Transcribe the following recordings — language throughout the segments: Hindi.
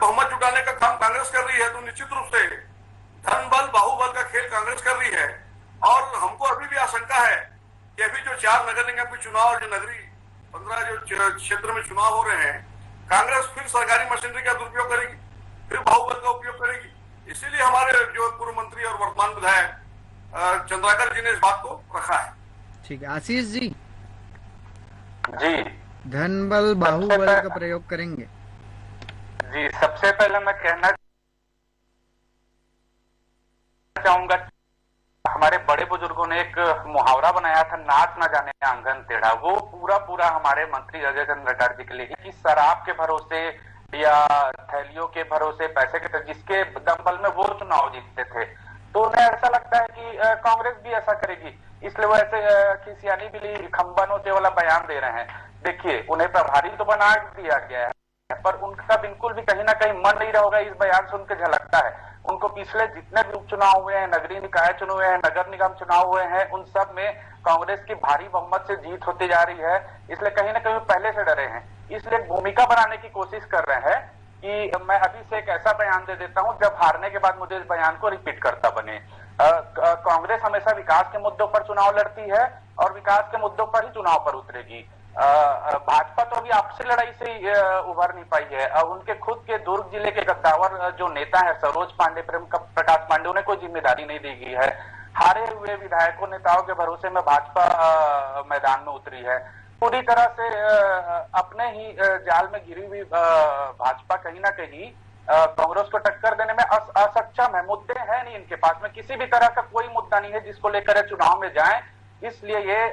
बहुमत जुटाने का काम कांग्रेस कर रही है, तो निश्चित रूप से धन बल बाहुबल का खेल कांग्रेस कर रही है। और हमको अभी भी आशंका है कि अभी जो 4 नगर निगम के चुनाव और जो नगरीय 15 जो क्षेत्र में चुनाव हो रहे हैं, कांग्रेस फिर सरकारी मशीनरी का दुरुपयोग करेगी, फिर बाहुबल का उपयोग करेगी। इसीलिए हमारे जो पूर्व मंत्री और वर्तमान विधायक चंद्राकर जी ने इस बात को रखा है। ठीक है, आशीष जी जी, धन बल बाहुबल का प्रयोग करेंगे? जी, सबसे पहले मैं कहना चाहूंगा, हमारे बड़े बुजुर्गों ने एक मुहावरा बनाया था, नाच ना जाने आंगन टेढ़ा। वो पूरा हमारे मंत्री अजय चंद्र नड्डा जी के लिए कि शराब के भरोसे या थैलियों के भरोसे पैसे के जिसके दमबल में वो चुनाव जीतते थे, तो उन्हें ऐसा लगता है कि कांग्रेस भी ऐसा करेगी, इसलिए वो ऐसे खिसियानी बिली खंबा नोचे वाला बयान दे रहे हैं। देखिए, उन्हें प्रभारी तो बना दिया गया है, पर उनका बिल्कुल भी कहीं ना कहीं मन नहीं रहा होगा, इस बयान से उनके झलकता है। उनको पिछले जितने भी उपचुनाव हुए हैं, नगरीय निकाय चुनाव हुए हैं, नगर निगम चुनाव हुए हैं, उन सब में कांग्रेस की भारी बहुमत से जीत होती जा रही है, इसलिए कहीं ना कहीं पहले से डरे हैं। इसलिए भूमिका बनाने की कोशिश कर रहे हैं कि मैं अभी से एक ऐसा बयान दे देता हूं जब हारने के बाद मुझे इस बयान को रिपीट करता बने। कांग्रेस हमेशा विकास के मुद्दों पर चुनाव लड़ती है और विकास के मुद्दों पर ही चुनाव पर उतरेगी। भाजपा तो अभी आपसी लड़ाई से उभर नहीं पाई है। उनके खुद के दुर्ग जिले के गद्दावर जो नेता है सरोज पांडे, प्रेम प्रकाश पांडे, उन्हें कोई जिम्मेदारी नहीं दी गई है। हारे हुए विधायकों नेताओं के भरोसे में भाजपा मैदान में उतरी है। पूरी तरह से अपने ही जाल में घिरी हुई भाजपा कहीं ना कहीं कांग्रेस को टक्कर देने में असक्षम है। मुद्दे हैं नहीं इनके पास में, किसी भी तरह का कोई मुद्दा नहीं है जिसको लेकर चुनाव में जाए। इसलिए ये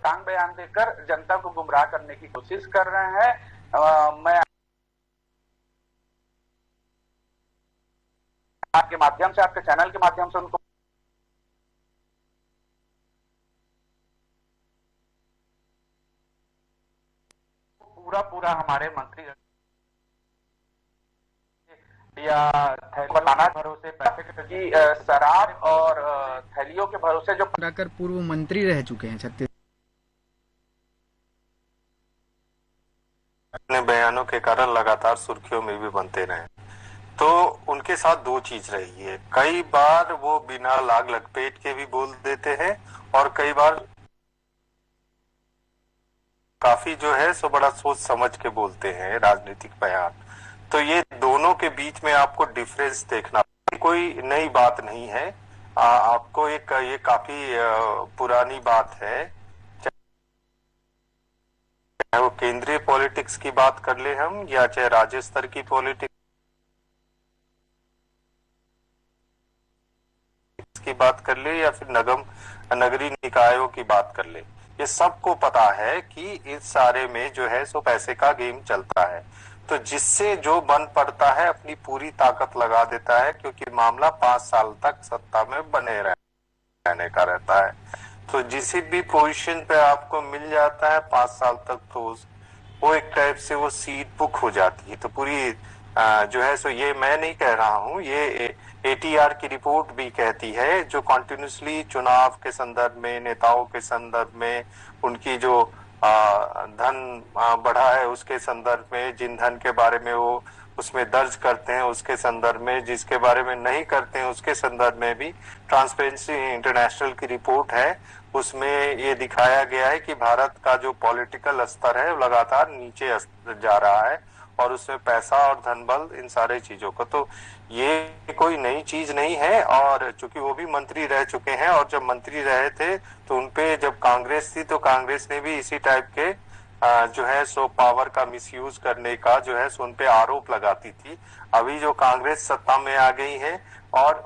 टांग बयान देकर जनता को गुमराह करने की कोशिश कर रहे हैं। मैं आपके माध्यम से, आपके चैनल के माध्यम से उनको पूरा हमारे मंत्री या लाना भरोसे पैसे की शराब और थैलियों के भरोसे जो पूर्व मंत्री रह चुके हैं छत्तीसगढ़, अपने बयानों के कारण लगातार सुर्खियों में भी बनते रहे, तो उनके साथ दो चीज रही है। कई बार वो बिना लाग लपेट के भी बोल देते हैं और कई बार काफी जो है सो बड़ा सोच समझ के बोलते हैं राजनीतिक बयान। तो ये दोनों के बीच में आपको डिफरेंस देखना, कोई नई बात नहीं है। आपको एक ये काफी पुरानी बात है। चाहे वो केंद्रीय पॉलिटिक्स की बात कर ले हम, या चाहे राज्य स्तर की पॉलिटिक्स की बात कर ले, या फिर नगरीय निकायों की बात कर ले, ये सबको पता है कि इस सारे में जो है सो पैसे का गेम चलता है। तो जिससे जो बन पड़ता है अपनी पूरी ताकत लगा देता है, क्योंकि मामला 5 साल तक सत्ता में बने रहने का रहता है। तो जिस भी पोजीशन पे आपको मिल जाता है 5 साल तक, तो वो एक टाइप से वो सीट बुक हो जाती है। तो पूरी जो है सो, ये मैं नहीं कह रहा हूँ, ये ATR की रिपोर्ट भी कहती है, जो कॉन्टिन्यूसली चुनाव के संदर्भ में, नेताओं के संदर्भ में, उनकी जो धन बढ़ा है उसके संदर्भ में, जिन धन के बारे में वो उसमें दर्ज करते हैं उसके संदर्भ में, जिसके बारे में नहीं करते हैं उसके संदर्भ में भी ट्रांसपेरेंसी इंटरनेशनल की रिपोर्ट है। उसमें ये दिखाया गया है कि भारत का जो पॉलिटिकल स्तर है लगातार नीचे जा रहा है, और उसमें पैसा और धन बल इन सारे चीजों का, तो ये कोई नई चीज नहीं है। और चूंकि वो भी मंत्री रह चुके हैं, और जब मंत्री रहे थे तो उनपे जब कांग्रेस थी तो कांग्रेस ने भी इसी टाइप के जो है सो पावर का मिसयूज करने का जो है सो उनपे आरोप लगाती थी। अभी जो कांग्रेस सत्ता में आ गई है और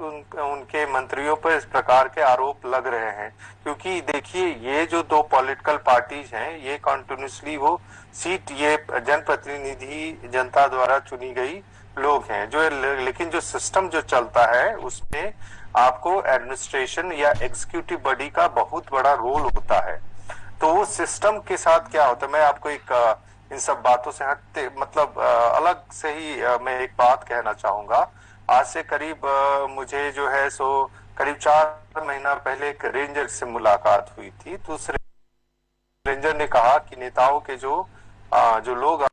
उनके मंत्रियों पर इस प्रकार के आरोप लग रहे हैं, क्योंकि देखिए ये जो दो पॉलिटिकल पार्टीज हैं ये कंटिन्यूसली वो सीट, ये जनप्रतिनिधि जनता द्वारा चुनी गई लोग हैं जो, लेकिन जो सिस्टम जो चलता है उसमें आपको एडमिनिस्ट्रेशन या एग्जीक्यूटिव बॉडी का बहुत बड़ा रोल होता है। तो वो सिस्टम के साथ क्या होता है, मैं आपको एक इन सब बातों से हटते मतलब अलग से ही मैं एक बात कहना चाहूंगा। आज से करीब मुझे जो है सो करीब 4 महीना पहले एक रेंजर से मुलाकात हुई थी। तो उस रेंजर ने कहा कि नेताओं के जो लोग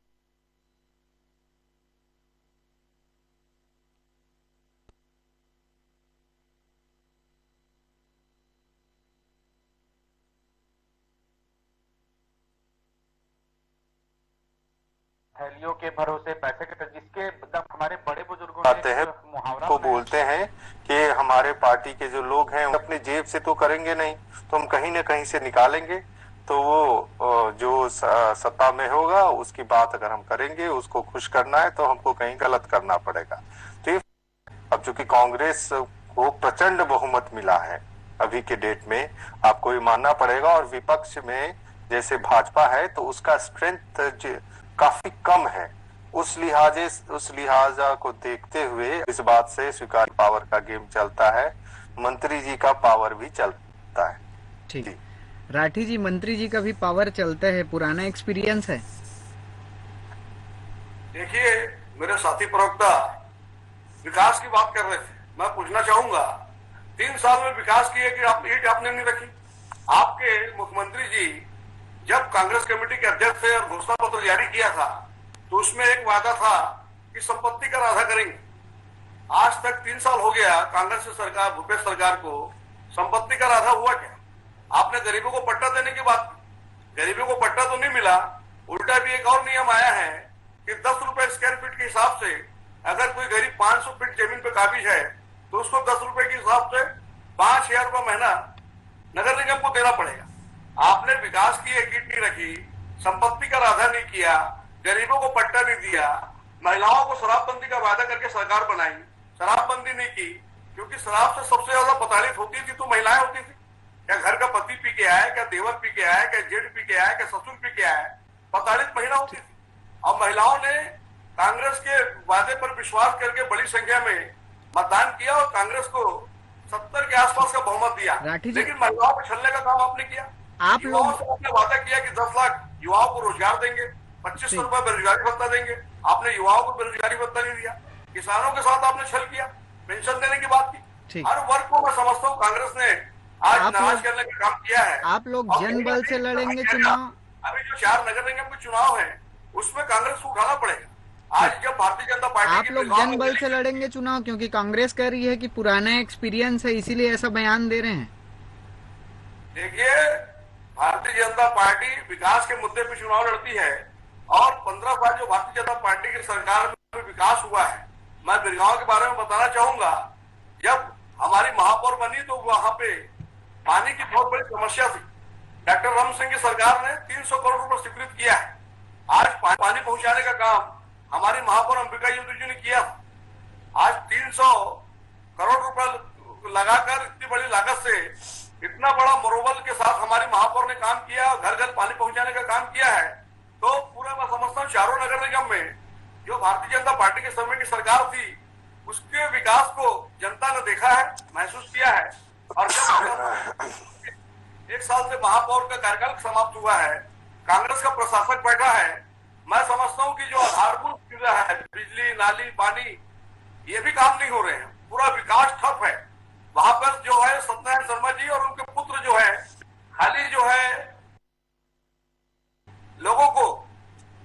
थैलियों के भरोसे पैसे के जिसके हमारे बड़े बुजुर्गों आते हैं ने मुहावरा को बोलते हैं कि हमारे पार्टी के जो लोग हैं अपनी जेब से तो करेंगे नहीं, तो हम कहीं ना कहीं से निकालेंगे, तो वो जो सत्ता में होगा उसकी बात अगर हम करेंगे, उसको खुश करना है तो हमको कहीं गलत करना पड़ेगा। तो ये अब चूंकि कांग्रेस को प्रचंड बहुमत मिला है अभी के डेट में, आपको ये मानना पड़ेगा, और विपक्ष में जैसे भाजपा है तो उसका स्ट्रेंथ काफी कम है। उस लिहाजा को देखते हुए इस बात से स्वीकार पावर का गेम चलता है, मंत्री जी का पावर भी चलता है। ठीक, राठी जी, मंत्री जी का भी पावर चलता है, पुराना एक्सपीरियंस है। देखिए, मेरे साथी प्रवक्ता विकास की बात कर रहे थे, मैं पूछना चाहूंगा 3 साल में विकास की कि आपने नहीं रखी। आपके मुख्यमंत्री जी जब कांग्रेस कमेटी के अध्यक्ष थे और घोषणा पत्र जारी किया था तो उसमें एक वादा था कि संपत्ति कर आधा करेंगे। आज तक 3 साल हो गया कांग्रेस सरकार, भूपेश सरकार को संपत्ति कर आधा हुआ क्या? आपने गरीबों को पट्टा देने की बात की, गरीबों को पट्टा तो नहीं मिला, उल्टा भी एक और नियम आया है कि 10 रुपए स्क्वायर फीट के हिसाब से अगर कोई गरीब 500 फीट जमीन पे काबिज है तो उसको 10 रुपए के हिसाब से 5,000 रुपए महीना नगर निगम को देना पड़ेगा। आपने विकास की एक गिट नहीं रखी, संपत्ति का आधा नहीं किया, गरीबों को पट्टा नहीं दिया, महिलाओं को शराबबंदी का वादा करके सरकार बनाई, शराबबंदी नहीं की, क्योंकि शराब से सबसे ज्यादा प्रताड़ित होती थी तो महिलाएं होती थी। क्या घर का पति पी के आया, क्या देवर पी के आया, क्या जेठ पी के आया, क्या ससुर पी के आया, प्रताड़ित महिला होती थी। और महिलाओं ने कांग्रेस के वादे पर विश्वास करके बड़ी संख्या में मतदान किया और कांग्रेस को 70 के आसपास का बहुमत दिया, लेकिन महिलाओं को छलने का काम आपने किया। आप लोग आपने वादा किया कि 10 लाख युवाओं को रोजगार देंगे, 2500 रुपए बेरोजगारी भत्ता देंगे, आपने युवाओं को बेरोजगारी भत्ता नहीं दिया। किसानों के साथ आपने छल किया, पेंशन देने की बात की। हर वर्ग को मैं समझता हूँ कांग्रेस ने आज नाराज करने का काम किया है। आप लोग जनबल से लड़ेंगे चुनाव। अभी जो 4 नगर निगम के चुनाव है उसमें कांग्रेस को उठाना पड़ेगा। आज जब भारतीय जनता पार्टी आप लोग जनबल से लड़ेंगे चुनाव, क्योंकि कांग्रेस कह रही है कि पुराना एक्सपीरियंस है इसीलिए ऐसा बयान दे रहे हैं। देखिए, भारतीय जनता पार्टी विकास के मुद्दे पे चुनाव लड़ती है और 15 साल जो भारतीय जनता पार्टी की सरकार में विकास हुआ है, मैं बिरगांव के बारे में बताना चाहूंगा। जब हमारी महापौर बनी तो वहां पे पानी की बहुत बड़ी समस्या थी। डॉक्टर रमन सिंह की सरकार ने 300 करोड़ रुपए स्वीकृत किया है। आज पानी पहुंचाने का काम हमारी महापौर अंबिका युद्धू जी ने किया। आज 300 करोड़ रुपए लगाकर इतनी बड़ी लागत से इतना बड़ा मनोबल के साथ हमारी महापौर ने काम किया, घर घर पानी पहुंचाने का काम किया है। तो पूरा मैं समझता हूँ चारों नगर निगम में जो भारतीय जनता पार्टी के समय की सरकार थी उसके विकास को जनता ने देखा है, महसूस किया है। और जब 1 साल से महापौर का कार्यकाल समाप्त हुआ है, कांग्रेस का प्रशासक बैठा है, मैं समझता हूँ कि जो आधारभूत सुविधा है, बिजली, नाली, पानी, ये भी काम नहीं हो रहे हैं, पूरा विकास ठप है। वहां पर जो है सत्यनारायण शर्मा जी और उनके पुत्र जो है खाली जो है लोगों को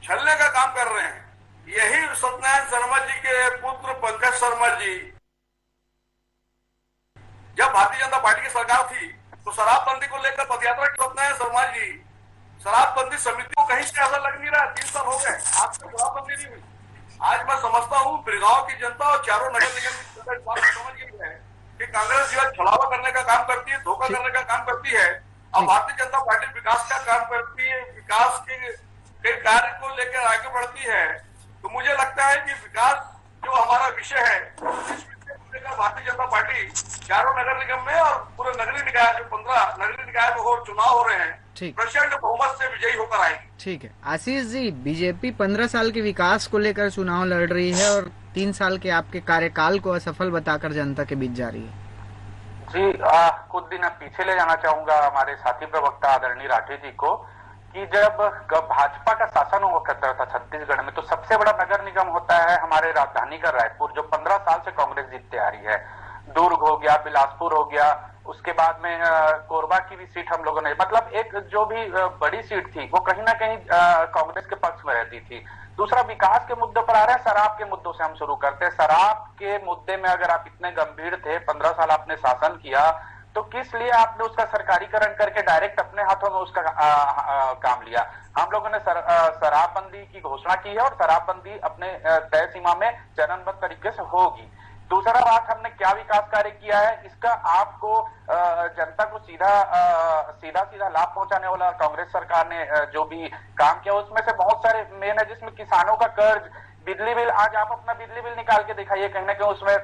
छलने का काम कर रहे हैं। यही सत्यनारायण शर्मा जी के पुत्र पंकज शर्मा जी, जब भारतीय जनता पार्टी की सरकार थी तो शराबबंदी को लेकर पदयात्रा की सत्यनारायण शर्मा जी शराबबंदी समिति को कहीं से ऐसा लग नहीं रहा। 3 साल हो गए, आज तक शराबबंदी नहीं हुई। आज मैं समझता हूँ बिरगांव की जनता और चारों नगर निगम की जनता समझ गई है कि कांग्रेस जो है छलावा करने का काम करती है, धोखा करने का काम करती है, और भारतीय जनता पार्टी विकास का काम करती है, विकास के कार्य को लेकर आगे बढ़ती है। तो मुझे लगता है कि विकास जो हमारा विषय है, इस विषय को लेकर भारतीय जनता पार्टी चारों नगर निगम में और पूरे नगरीय निकाय जो 15 नगरीय निकाय में चुनाव हो रहे हैं, प्रचंड बहुमत से विजयी होकर आएगी। ठीक है आशीष जी, बीजेपी 15 साल के विकास को लेकर चुनाव लड़ रही है और 3 साल के आपके कार्यकाल को असफल बताकर जनता के बीच जा रही है। जी, कुछ दिन पीछे ले जाना चाहूंगा हमारे साथी प्रवक्ता आदरणीय राठी जी को, कि जब भाजपा का शासन हुआ करता था छत्तीसगढ़ में, तो सबसे बड़ा नगर निगम होता है हमारे राजधानी का रायपुर, जो 15 साल से कांग्रेस जीतते आ रही है। दुर्ग हो गया, बिलासपुर हो गया, उसके बाद में कोरबा की भी सीट हम लोगों ने, मतलब एक जो भी बड़ी सीट थी वो कहीं ना कहीं कांग्रेस के पक्ष में रहती थी। दूसरा, विकास के मुद्दे पर आ रहे हैं, शराब के मुद्दों से हम शुरू करते हैं। शराब के मुद्दे में अगर आप इतने गंभीर थे, 15 साल आपने शासन किया, तो किस लिए आपने उसका सरकारीकरण करके डायरेक्ट अपने हाथों में उसका काम लिया? हम लोगों ने शराबबंदी की घोषणा की है और शराबबंदी अपने तय सीमा में चरणबद्ध तरीके से होगी। दूसरा बात, हमने क्या विकास कार्य किया है, इसका आपको जनता को सीधा सीधा लाभ पहुंचाने वाला कांग्रेस सरकार ने जो भी काम किया उसमें से बहुत सारे मेन है, जिसमें किसानों का कर्ज, बिजली बिल। आज आप अपना बिजली बिल निकाल के दिखाइए, कहीं ना कहीं उसमें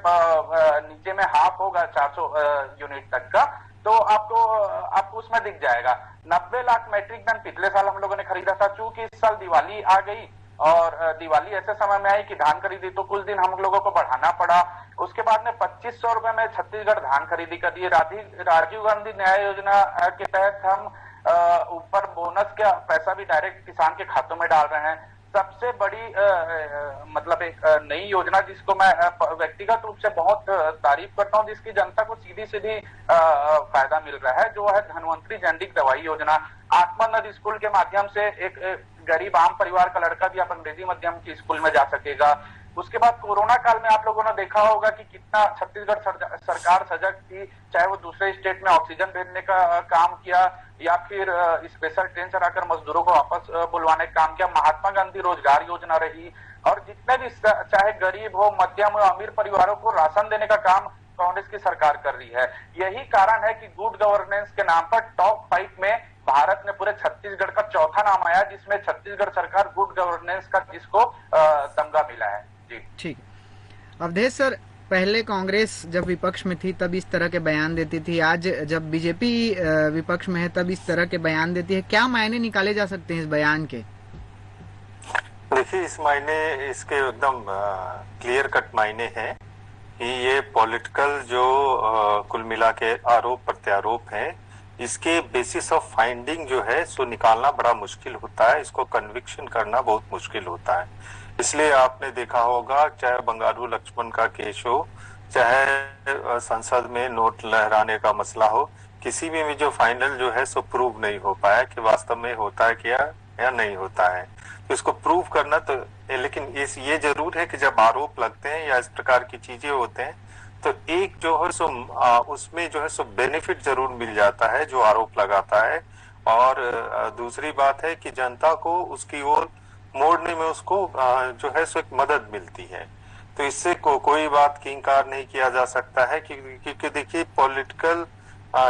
नीचे में हाफ होगा 400 यूनिट तक का, तो आपको उसमें दिख जाएगा। 90 लाख मैट्रिक टन पिछले साल हम लोगों ने खरीदा था। चूंकि इस साल दिवाली आ गई और दिवाली ऐसे समय में आई कि धान खरीदी, तो कुछ दिन हम लोगों को बढ़ाना पड़ा। उसके बाद में 2500 रुपए में छत्तीसगढ़ धान खरीदी कर दी। राजीव गांधी न्याय योजना के तहत हम ऊपर बोनस का पैसा भी डायरेक्ट किसान के खातों में डाल रहे हैं। सबसे बड़ी मतलब एक नई योजना जिसको मैं व्यक्तिगत रूप से बहुत तारीफ करता हूं, जिसकी जनता को सीधी सीधी फायदा मिल रहा है, जो है धनवंतरी जैनरिक दवाई योजना। आत्मानंद स्कूल के माध्यम से एक गरीब आम परिवार का लड़का भी अब अंग्रेजी माध्यम की स्कूल में जा सकेगा। उसके बाद कोरोना काल में आप लोगों ने देखा होगा कि कितना छत्तीसगढ़ सरकार सजग थी, चाहे वो दूसरे स्टेट में ऑक्सीजन भेजने का काम किया या फिर स्पेशल ट्रेन चलाकर मजदूरों को वापस बुलवाने का काम किया। महात्मा गांधी रोजगार योजना रही, और जितने भी चाहे गरीब हो, मध्यम हो, अमीर परिवारों को राशन देने का काम कांग्रेस की सरकार कर रही है। यही कारण है कि गुड गवर्नेंस के नाम पर टॉप 5 में भारत में पूरे छत्तीसगढ़ का चौथा नाम आया, जिसमें छत्तीसगढ़ सरकार गुड गवर्नेंस का जिसको तमगा मिला है। जी ठीक। अवधेश सर, पहले कांग्रेस जब विपक्ष में थी तब इस तरह के बयान देती थी, आज जब बीजेपी विपक्ष में है तब इस तरह के बयान देती है। क्या मायने निकाले जा सकते हैं इस बयान के? देखिए, इस मायने इसके एकदम क्लियर कट मायने हैं कि ये पॉलिटिकल जो कुल मिला के आरोप प्रत्यारोप हैं, इसके बेसिस ऑफ फाइंडिंग जो है सो निकालना बड़ा मुश्किल होता है, इसको कन्विक्शन करना बहुत मुश्किल होता है। इसलिए आपने देखा होगा, चाहे बंगारू लक्ष्मण का केस हो, चाहे संसद में नोट लहराने का मसला हो, किसी में भी जो फाइनल जो है सो प्रूव नहीं हो पाया कि वास्तव में होता है क्या या नहीं होता है। तो इसको प्रूव करना तो, लेकिन ये जरूर है कि जब आरोप लगते हैं या इस प्रकार की चीजें होते हैं तो एक जो है सो उसमें जो है सो बेनिफिट जरूर मिल जाता है जो आरोप लगाता है, और दूसरी बात है कि जनता को उसकी ओर मोड़ने में उसको जो है सो एक मदद मिलती है। तो इससे कोई बात की इंकार नहीं किया जा सकता है, क्योंकि देखिए पॉलिटिकल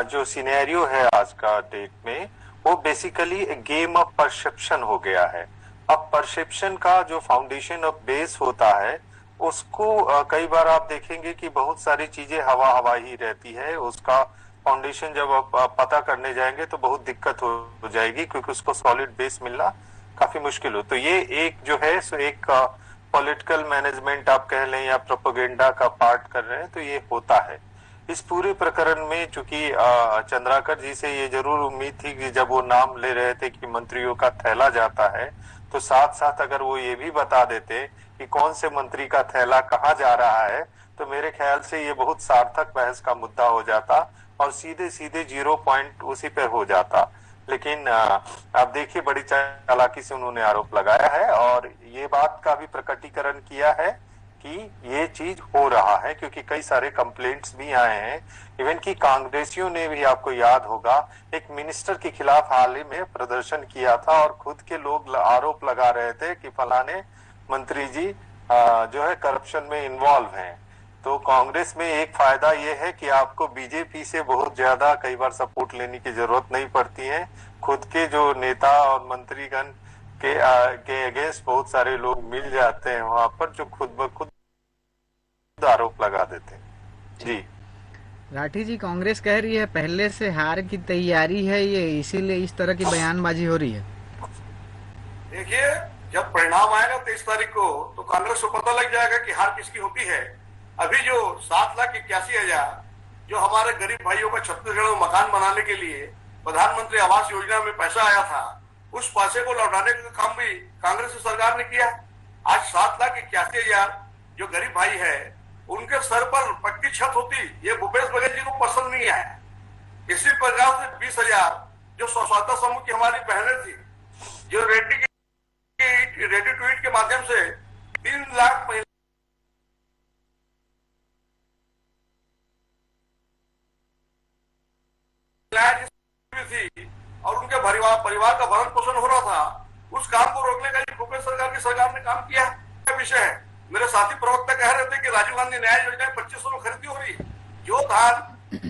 जो सिनेरियो है आज का डेट में, वो बेसिकली गेम ऑफ परसेप्शन हो गया है। अब परसेप्शन का जो फाउंडेशन ऑफ बेस होता है उसको कई बार आप देखेंगे कि बहुत सारी चीजें हवा हवा ही रहती है, उसका फाउंडेशन जब आप पता करने जाएंगे तो बहुत दिक्कत हो जाएगी, क्योंकि उसको सॉलिड बेस मिलना काफी मुश्किल हो। तो ये एक जो है सो एक पॉलिटिकल मैनेजमेंट आप कह लें या प्रोपेगेंडा का पार्ट कर रहे हैं, तो ये होता है। इस पूरे प्रकरण में चूंकि चंद्राकर जी से ये जरूर उम्मीद थी कि जब वो नाम ले रहे थे कि मंत्रियों का थैला जाता है, तो साथ साथ अगर वो ये भी बता देते कि कौन से मंत्री का थैला कहाँ जा रहा है, तो मेरे ख्याल से ये बहुत सार्थक बहस का मुद्दा हो जाता और सीधे सीधे 0 पॉइंट उसी पे हो जाता। लेकिन आप देखिए बड़ी चालाकी से उन्होंने आरोप लगाया है और ये बात का भी प्रकटीकरण किया है कि ये चीज हो रहा है, क्योंकि कई सारे कंप्लेंट्स भी आए हैं। इवन की कांग्रेसियों ने भी, आपको याद होगा, एक मिनिस्टर के खिलाफ हाल ही में प्रदर्शन किया था और खुद के लोग आरोप लगा रहे थे कि फलाने मंत्री जी जो है करप्शन में इन्वॉल्व हैं। तो कांग्रेस में एक फायदा ये है कि आपको बीजेपी से बहुत ज्यादा कई बार सपोर्ट लेने की जरूरत नहीं पड़ती है। खुद के जो नेता और मंत्रीगण के अगेंस्ट बहुत सारे लोग मिल जाते हैं वहां पर, जो खुद ब खुद आरोप लगा देते हैं। जी राठी जी, कांग्रेस कह रही है पहले से हार की तैयारी है ये, इसीलिए इस तरह की बयानबाजी हो रही है। देखिए, जब परिणाम आएगा 23 तारीख को, तो कांग्रेस को पता लग जाएगा कि हार किसकी होती है। अभी जो 7,81,000 जो हमारे गरीब भाइयों का छत्तीसगढ़ में मकान बनाने के लिए प्रधानमंत्री आवास योजना में पैसा आया था, उस पैसे को लौटाने का काम भी कांग्रेस की सरकार ने किया। आज 7,81,000 जो गरीब भाई है उनके सर पर पक्की छत होती, ये भूपेश बघेल जी को पसंद नहीं आया। इसी प्रकार से 20,000 जो स्वच्छता समूह की हमारी बहनें थी, जो रेड्डी ट्वीट के माध्यम से 3 लाख परिवार का भरण पोषण हो रहा था, उस काम को रोकने का भूपेश सरकार ने काम किया है विषय है। मेरे साथी प्रवक्ता कह रहे थे कि राजीव गांधी न्याय योजना 2500 में खरीदी हो रही। जो धान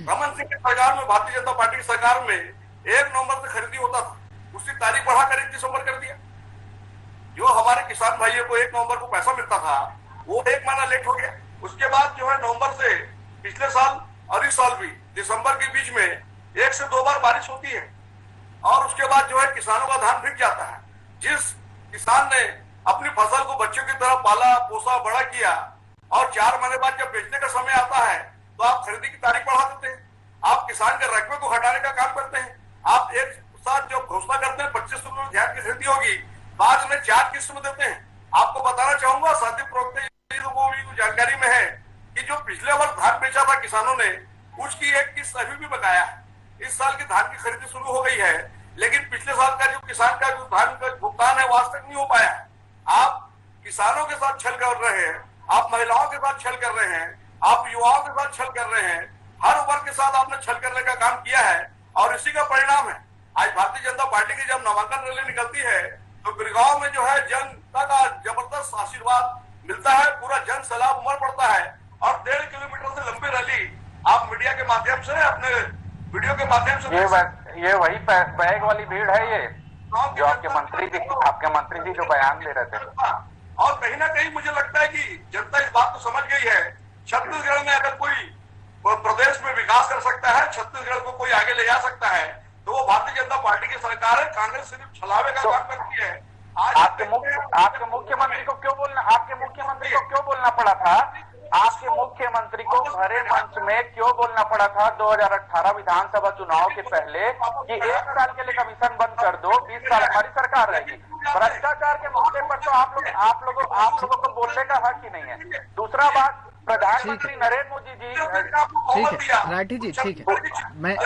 रमन सिंह की सरकार में, भारतीय जनता पार्टी की सरकार में 1 नवंबर से खरीदी होता था, उसकी तारीख बढ़ाकर 1 दिसंबर कर दिया। जो हमारे किसान भाइयों को 1 नवंबर को पैसा मिलता था, वो 1 महीना लेट हो गया। उसके बाद जो है नवंबर से पिछले साल और इस साल भी दिसंबर के बीच में 1 से 2 बार बारिश होती है, और उसके बाद जो है किसानों का धान बिक जाता है। जिस किसान ने अपनी फसल को बच्चों की तरह पाला पोसा बड़ा किया, और 4 महीने बाद जब बेचने का समय आता है तो आप खरीदी की तारीख बढ़ा देते हैं, आप किसान के रकबे को हटाने का काम करते हैं। आप एक साथ जो घोषणा करते हैं 2500 में धान की खरीदी होगी, बाद में 4 किस्त में देते हैं। आपको बताना चाहूंगा, साथी प्रवक्ता को भी जानकारी में है कि जो पिछले वर्ष धान बेचा था किसानों ने, उसकी 1 किस्त अभी भी बकाया है। इस साल की धान की खरीदी शुरू हो गई है, लेकिन पिछले साल का जो किसान का जो धान का भुगतान है वो आज तक नहीं हो पाया है। आप किसानों के साथ छल कर रहे हैं, आप महिलाओं के साथ छल कर रहे हैं, आप युवाओं के साथ छल कर रहे हैं, हर वर्ग के साथ आपने छल करने का काम किया है, और इसी का परिणाम है आज भारतीय जनता पार्टी की जब नामांकन रैली निकलती है तो गिरगांव में जो है जनता का जबरदस्त आशीर्वाद मिलता है, पूरा जन सैलाब उमड़ पड़ता है, और 1.5 किलोमीटर से लंबी रैली आप मीडिया के माध्यम से, अपने वीडियो के माध्यम से, ये वही बैग वाली भीड़ है ये जो आपके मंत्री जी जो बयान दे रहे थे। और कहीं ना कहीं मुझे लगता है कि जनता इस बात को समझ गई है, छत्तीसगढ़ में अगर कोई प्रदेश में विकास कर सकता है, छत्तीसगढ़ को कोई आगे ले जा सकता है, तो वो भारतीय जनता पार्टी की सरकार है। कांग्रेस सिर्फ छलावे का काम करती है। आज आपके मुख्यमंत्री को क्यों बोलना पड़ा था? आपके मुख्यमंत्री को भरे मंच में क्यों बोलना पड़ा था 2018 विधानसभा चुनाव के पहले कि 1 साल के लिए कमीशन बंद कर दो, 20 साल हमारी सरकार रहेगी? भ्रष्टाचार के मुद्दे पर तो आप लोगों को बोलने का हक ही नहीं है। दूसरा बात, प्रधानमंत्री नरेंद्र मोदी जी, ठीक है राठी जी, ठीक है, मैं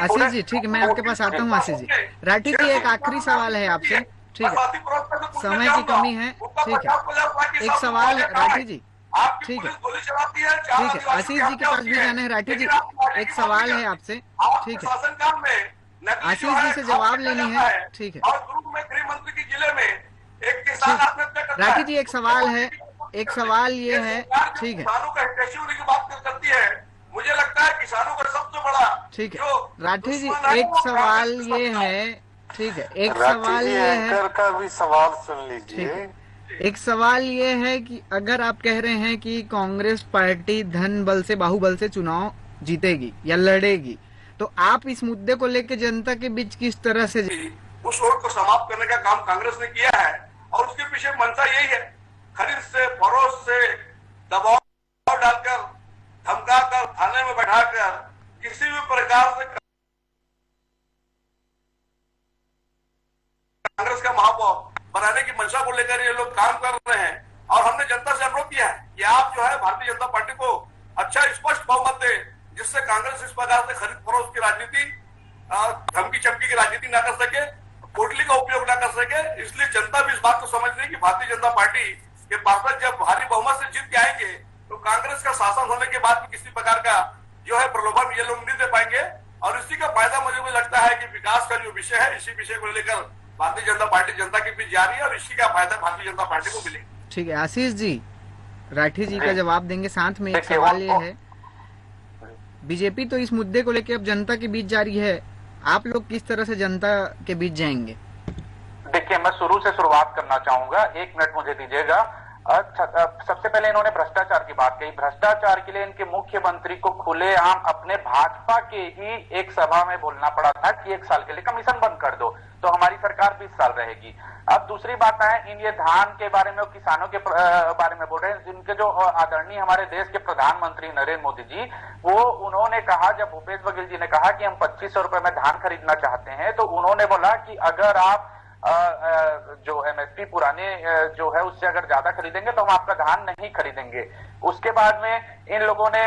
आशीष जी, ठीक है, मैं आपके पास आता हूँ। आशीष जी, राठी जी, एक आखिरी सवाल है आपसे, ठीक है, समय की कमी है, ठीक है, एक सवाल है राठी जी, ठीक है, ठीक है, आशीष जी के पास भी जाना है। राठी जी, एक सवाल है आपसे, ठीक है, आशीष जी से जवाब लेनी है, ठीक है, गृह मंत्री के जिले में एक किसान आत्महत्या करता है। राठी जी, एक सवाल है, एक सवाल ये है, ठीक है, किसानों का हितैषी होने की बात करती है। मुझे लगता है किसानों का सबसे बड़ा, ठीक है, राठी जी, एक सवाल ये है, ठीक है, एक सवाल ये है, का भी सवाल सुन लीजिए। एक सवाल ये है कि अगर आप कह रहे हैं कि कांग्रेस पार्टी धन बल से, बाहुबल से चुनाव जीतेगी या लड़ेगी, तो आप इस मुद्दे को लेकर जनता के बीच किस तरह से उस ओर को समाप्त करने का काम कांग्रेस ने किया है, और उसके पीछे मंशा यही है, खरीद से, फरोख्त से, दबाव डालकर, धमकाकर, थाने में बैठाकर, किसी भी प्रकार से कांग्रेस का महापौर बनाने की मंशा को लेकर ये लोग काम कर रहे हैं। और हमने जनता से अनुरोध किया है कि आप जो है भारतीय जनता पार्टी को अच्छा स्पष्ट बहुमत दे, जिससे कांग्रेस इस प्रकार से खरीद फरोख्त की राजनीति, धमकी चमकी की राजनीति ना कर सके, कोटली का उपयोग ना कर सके। इसलिए जनता भी इस बात को समझ रही है कि भारतीय जनता पार्टी के पार्षद जब भारी बहुमत से जीत के आएंगे तो कांग्रेस का शासन होने के बाद भी किसी प्रकार का जो है प्रलोभन ये लोग नहीं दे पाएंगे। और इसी का फायदा मुझे लगता है कि विकास का जो विषय है, इसी विषय को लेकर भारतीय जनता पार्टी जनता के बीच जा रही है, और इसी का फायदा भारतीय जनता पार्टी को मिलेगा। ठीक है, आशीष जी, राठी जी का जवाब देंगे। साथ में एक सवाल ये है, बीजेपी तो इस मुद्दे को लेकर अब जनता के बीच जा रही है, आप लोग किस तरह से जनता के बीच जाएंगे? देखिए, मैं शुरू से शुरुआत करना चाहूंगा, 1 मिनट मुझे दीजिएगा। सबसे पहले इन्होंने भ्रष्टाचार की बात कही। भ्रष्टाचार के लिए इनके मुख्यमंत्री को खुलेआम अपने भाजपा के ही एक सभा में बोलना पड़ा था कि 1 साल के लिए कमीशन बंद कर दो, तो हमारी सरकार 20 साल रहेगी। अब दूसरी बात है, इन ये धान के बारे में और किसानों के बारे में बोल रहे हैं, जिनके जो आदरणीय हमारे देश के प्रधानमंत्री नरेंद्र मोदी जी, वो उन्होंने कहा, जब भूपेश बघेल जी ने कहा कि हम 2500 रुपए में धान खरीदना चाहते हैं, तो उन्होंने बोला कि अगर आप जो एमएसपी पुराने जो है उससे अगर ज्यादा खरीदेंगे तो हम आपका धान नहीं खरीदेंगे। उसके बाद में इन लोगों ने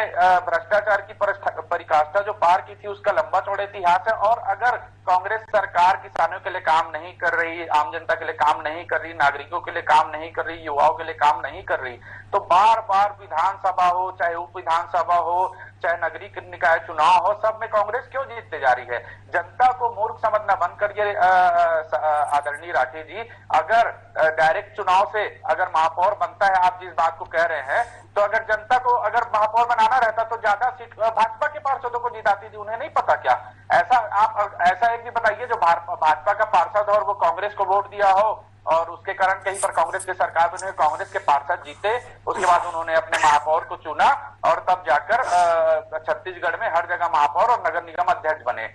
भ्रष्टाचार की पराकाष्ठा जो पार की थी उसका लंबा चौड़ा इतिहास है। और अगर कांग्रेस सरकार किसानों के लिए काम नहीं कर रही, आम जनता के लिए काम नहीं कर रही, नागरिकों के लिए काम नहीं कर रही, युवाओं के लिए काम नहीं कर रही, तो बार बार विधानसभा हो, चाहे उप विधानसभा हो, चाहे नगरीय निकाय चुनाव हो, सब में कांग्रेस क्यों जीतते जा रही है? जनता को मूर्ख समझना बंद करिए आदरणीय राठी जी। अगर डायरेक्ट चुनाव से अगर महापौर बनता है, आप जिस बात को कह रहे हैं, तो अगर जनता को अगर महापौर बनाना रहता तो ज्यादा सीट भाजपा के पार्षदों को जिताती थी, उन्हें नहीं पता क्या? ऐसा आप ऐसा एक भी बताइए जो भाजपा का पार्षद और वो कांग्रेस को वोट दिया हो और उसके कारण कहीं पर कांग्रेस की सरकार बनी, कांग्रेस के पार्षद जीते, उसके बाद उन्होंने अपने महापौर को चुना और तब जाकर छत्तीसगढ़ में हर जगह महापौर और नगर निगम अध्यक्ष बने।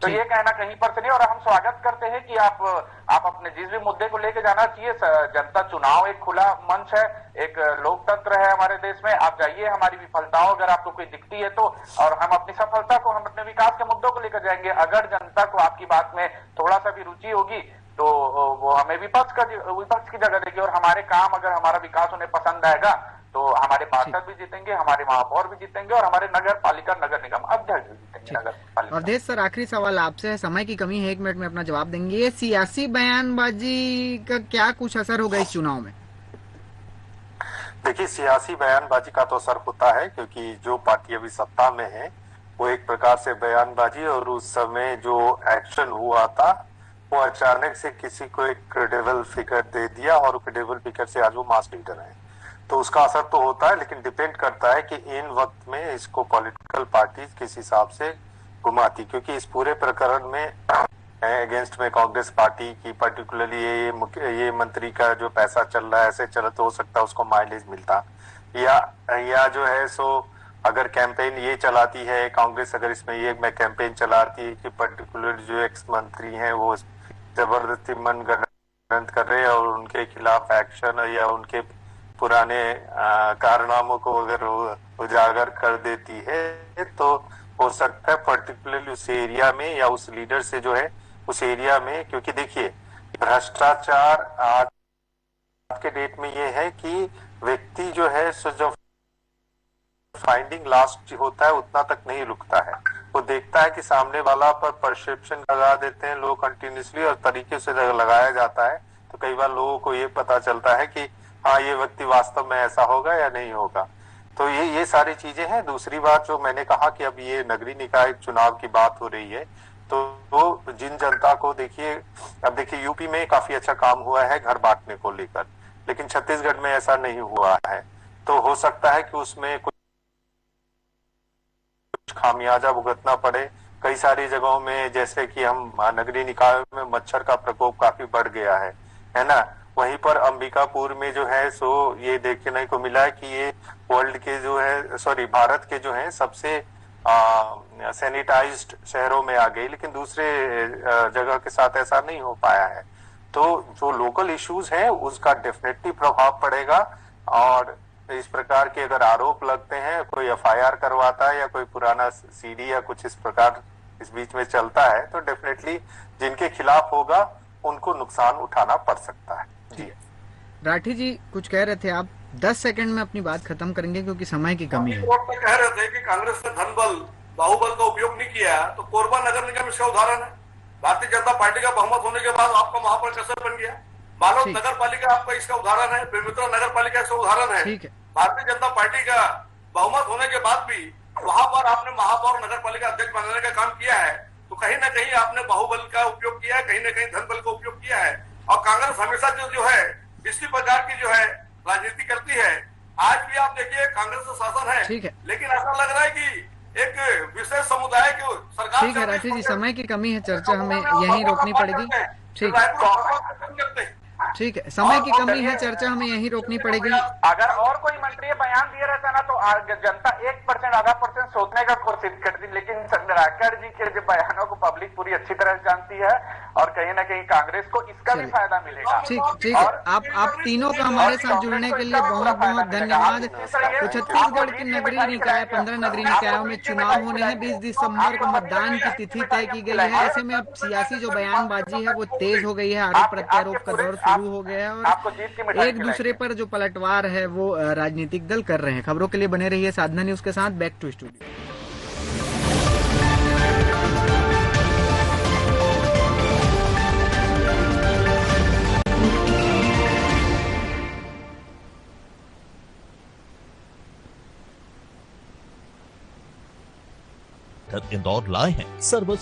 तो ये कहना कहीं पर से नहीं। और हम स्वागत करते हैं कि आप अपने जिस भी मुद्दे को लेके जाना चाहिए, जनता चुनाव एक खुला मंच है, एक लोकतंत्र है हमारे देश में। आप जाइए, हमारी विफलताओं अगर आपको कोई दिखती है तो, और हम अपनी सफलता को, हम अपने विकास के मुद्दों को लेकर जाएंगे। अगर जनता को आपकी बात में थोड़ा सा भी रुचि होगी तो वो हमें विपक्ष की जगह देगी, और हमारे काम, अगर हमारा विकास उन्हें पसंद आएगा तो हमारे पार्षद भी जीतेंगे, हमारे महापौर भी जीतेंगे और हमारे नगर पालिका नगर निगम अध्यक्ष भी जीतेंगे। नगर पालिका अवधेश सर, आखिरी सवाल आपसे है, समय की कमी है, 1 मिनट में अपना जवाब देंगे। ये सियासी बयानबाजी का क्या कुछ असर होगा इस चुनाव में? देखिए, सियासी बयानबाजी का तो असर होता है, क्योंकि जो पार्टी अभी सत्ता में है वो एक प्रकार से बयानबाजी, और उस समय जो एक्शन हुआ था वो अचानक से किसी को एक क्रेडिबल फिगर दे दिया, और क्रेडिबल फिगर से आज वो मास लीडर है। तो उसका असर तो होता है, लेकिन डिपेंड करता है कि इन वक्त में इसको पॉलिटिकल पार्टी किस हिसाब से घुमाती, क्योंकि इस पूरे प्रकरण में अगेंस्ट में कांग्रेस पार्टी की पर्टिकुलरली ये मंत्री का जो पैसा चल रहा है, ऐसे चला तो हो सकता है उसको माइलेज मिलता, या जो है सो अगर कैंपेन ये चलाती है कांग्रेस, अगर इसमें ये मैं कैंपेन चलाती है कि पर्टिकुलर जो एक्स मंत्री हैं वो जबरदस्ती मनगढ़ंत कर रहे हैं और उनके खिलाफ एक्शन या उनके पुराने कारनामों को अगर उजागर कर देती है, तो हो सकता है पर्टिकुलरली उस एरिया में या उस लीडर से जो है उस एरिया में, क्योंकि देखिए भ्रष्टाचार आज के डेट में ये है कि व्यक्ति जो है सो जो फाइंडिंग लास्ट होता है उतना तक नहीं रुकता है, वो देखता है कि सामने वाला पर परसेप्शन लगा देते हैं लोग कंटिन्यूसली और तरीके से लगाया जाता है, तो कई बार लोगों को ये पता चलता है कि हाँ ये व्यक्ति वास्तव में ऐसा होगा या नहीं होगा। तो ये सारी चीजें हैं। दूसरी बात जो मैंने कहा कि अब ये नगरीय निकाय चुनाव की बात हो रही है, तो वो जिन जनता को देखिए, अब देखिए यूपी में काफी अच्छा काम हुआ है घर बांटने को लेकर, लेकिन छत्तीसगढ़ में ऐसा नहीं हुआ है, तो हो सकता है कि उसमें कुछ खामियाजा भुगतना पड़े। कई सारी जगहों में जैसे कि हम नगरीय निकायों में मच्छर का प्रकोप काफी बढ़ गया है ना। वहीं पर अंबिकापुर में जो है सो ये देखने को मिला है कि ये वर्ल्ड के जो है भारत के जो है सबसे सैनिटाइज्ड शहरों में आ गई, लेकिन दूसरे जगह के साथ ऐसा नहीं हो पाया है। तो जो लोकल इश्यूज हैं उसका डेफिनेटली प्रभाव पड़ेगा, और इस प्रकार के अगर आरोप लगते हैं, कोई एफआईआर करवाता है या कोई पुराना सीडी या कुछ इस प्रकार इस बीच में चलता है, तो डेफिनेटली जिनके खिलाफ होगा उनको नुकसान उठाना पड़ सकता है। जी राठी जी कुछ कह रहे थे आप, 10 सेकंड में अपनी बात खत्म करेंगे क्योंकि समय की कमी है। कह रहे थे कि कांग्रेस ने धन बल बाहुबल का उपयोग नहीं किया, तो कोरबा नगर निगम इसका उदाहरण है। भारतीय जनता पार्टी का बहुमत होने के बाद आपका महापौर कैसे बन गया? बालोद नगर पालिका आपका इसका उदाहरण है, बेमित्रा नगर पालिका इसका उदाहरण है। भारतीय जनता पार्टी का बहुमत होने के बाद भी वहां पर आपने महापौर नगर पालिका अध्यक्ष बनाने का काम किया है, तो कहीं ना कहीं आपने बाहुबल का उपयोग किया है, कहीं ना कहीं धन बल का उपयोग किया है। और कांग्रेस हमेशा जो है इसी प्रकार की जो है राजनीति करती है। आज भी आप देखिए कांग्रेस का शासन है, लेकिन ऐसा लग रहा है कि एक विशेष समुदाय की सरकार। ठीक है राठी जी, समय की कमी है, चर्चा हमें यहीं रोकनी पड़ेगी। ठीक है, समय की कमी है, चर्चा हमें यहीं रोकनी पड़ेगी। अगर और कोई मंत्री बयान दिए रहता ना तो जनता 1% आधा % सोचने का कोशिश करती, लेकिन चंद्राकर जी के जो बयानों को पब्लिक पूरी अच्छी तरह जानती है और कहीं ना कहीं कांग्रेस को इसका भी फायदा मिलेगा। ठीक है, आप तीनों का हमारे साथ जुड़ने के लिए बहुत बहुत धन्यवाद। तो छत्तीसगढ़ के नगरीय निकाय 15 नगरीय निकायों में चुनाव होने हैं, 20 दिसंबर को मतदान की तिथि तय की गई है। ऐसे में अब सियासी जो बयानबाजी है वो तेज हो गई है, आरोप प्रत्यारोप का दौर शुरू हो गया है और एक दूसरे पर जो पलटवार है वो राजनीतिक दल कर रहे हैं। खबरों के लिए बने रहिए साधना न्यूज के साथ। Back to studio. Centre Indore लाए हैं। सर्वर